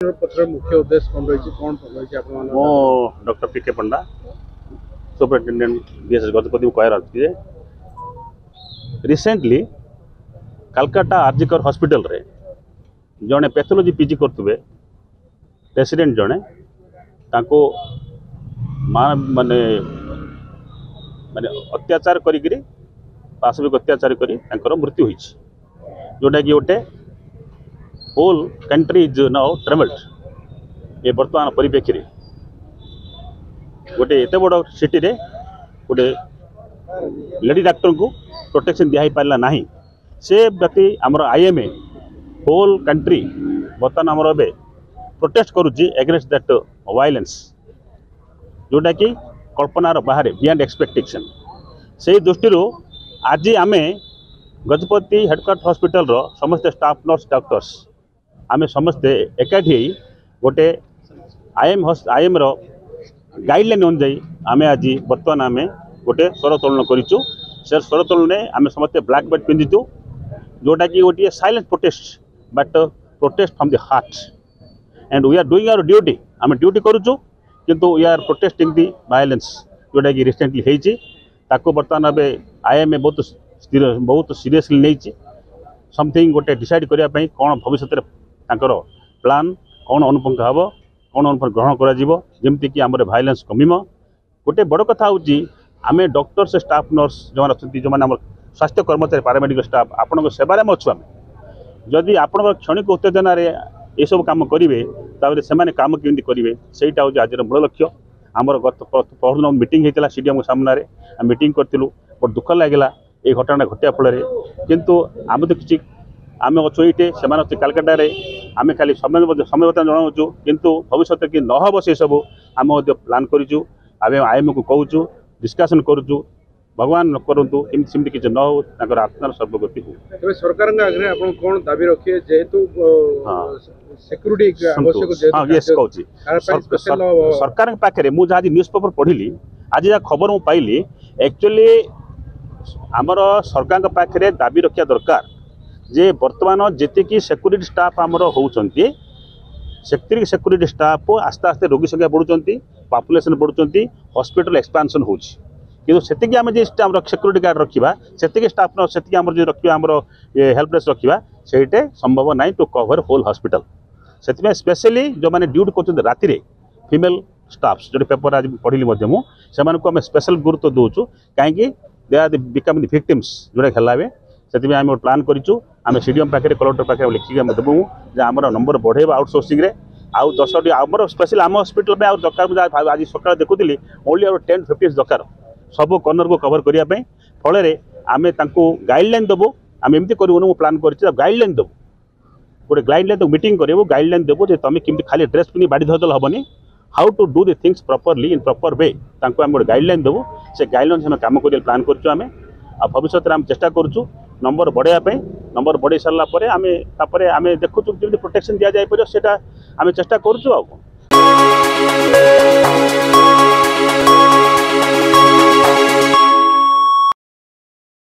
पत्र मुख्य उद्देश्य कौन रही कौन रही मो डॉक्टर पीके पंडा सुपरिटेडेंट बीएसएस गजपति कह रहा रिसेंटली कलकत्ता आरजिकर हॉस्पिटल रे जड़े पैथोलॉजी पीजी करते रेसिडेंट जड़े ताको माने माने अत्याचार करी पाशविक अत्याचार करी मृत्यु होती जोटा कि गोटे whole country is now travelled ये बर्तमान परिप्रेक्षी गोटे एत बड़ सिटी रे गोटे लेडी डाक्टर को प्रोटेक्शन दिखाई पारा ना से व्यक्ति आमर आईएमए होल कंट्री बर्तमान आमर A protest करुच्ची against that violence जोटा कि कल्पनार बाहर बियॉन्ड एक्सपेक्टेशन से दृष्टि आज आमे गजपति हेडक्वार्टर हॉस्पिटल रो समस्त स्टाफ नर्स डॉक्टर्स आमे समस्ते एकाठी गोटे आईएम रो गाइडलाइन अनुजाई आमे आज बर्तमान आमे गोटे स्वरतोलन करूँ से स्वरतोलन आमे समस्ते ब्लैक बेल्ट पिंधिचु जोटा कि गोटे silent protest but protest from the heart and we are doing our duty आमे ड्यूटी करूँ किंतु we are protesting the violence जोटा कि रिसेंटली होती ताको बर्तमान अबे आईएमए बहुत सीरियसली नहीं समथिंग गोटे डिसाइड करने कौन भविष्य प्लान कौन अनुपंखा हम कौन अनुपंख ग्रहण करमती कि आम भाइलेंस कमिम गोटे बड़ कथा हूँ आम डॉक्टर स्टाफ नर्स जो अच्छा जो मैंने स्वास्थ्य कर्मचारी पारामेडिकल स्टाफ आपण सेवार में अच्छु आम जदि आपण क्षणिक उत्तेजना ये सब कम करेंगे तापर से कम केमती करेंगे सहीटा हूँ आज मूल लक्ष्य आमर गत पहर मीटिंग होता सीडीएम सामने मीटिंग करूँ बट दुख लगे ये घटना घटिया फल किंतु आम तो किसी आम अच्छे ये से कलकत्ता आम खाली समय बता जनाऊँ किंतु भविष्य कि नहब से सब आम प्लान करूँ आईएमए को कहूँ डिस्कसन करूँ भगवान न करूँ सेमती किसी न हो आत्मार सर्वगति हो सरकार कौन दाबी रखिए जेहेतु सिक्यूरिटी सरकार पाखे मुझे आज न्यूज पेपर पढ़ी आज जहाँ खबर मुझे पाइली एक्चुअली आमर सरकार पाखे दाबी रखा दरकार जे वर्तमान जी सिक्यूरीटी स्टाफ आमर होती सिक्यूरीटी स्टाफ आस्ते आस्ते रोगी संख्या बढ़ुंट पॉपुलेशन बढ़ुंट हॉस्पिटल एक्सपांशन हो कि आम सिक्यूरीटी गार्ड रखा से स्टाफ से आम रखा आम हेल्पलेस रखा से संभव ना टू कवर होल हॉस्पिटल से स्पेशली जो मैंने ड्यूटी कर राति फीमेल स्टाफ्स जो पेपर आज पढ़ी मुझे स्पेशल गुरुत्व दूचु कहीं they are become the victims जोड़ा खेलावे से आम प्लान करूँ आम सीडीएम पाखे कलेक्टर पाखे लिखिक देवु आम नंबर बढ़े आउटसोर्सिंग आउ 10 आम स्पेशल आम हॉस्पिटल में दरकार आज सका देखुली ओनली आवर 10-15 दरकार सब कर्नर को कवर करने फल आम गाइडलाइन देवु आम एमती करूँ प्लान कर गाइडलाइन देवु गोटे गाइडलाइन मीटिंग करूँ गाइडलाइन देवु तुम केमती खाली ड्रेस पिंधि बाड़ी धरदेल हेनी how to do the things properly in proper way आम गोटे गाइडलाइन देवु से गाइडलाइन से कम कर प्लान करें आ भविष्य में आम चेष्टा करूँ नंबर बढ़ाई नंबर बढ़े सारापर आम देखुँ जमी प्रोटेक्शन दि जापर आम चेष्टा करूँ।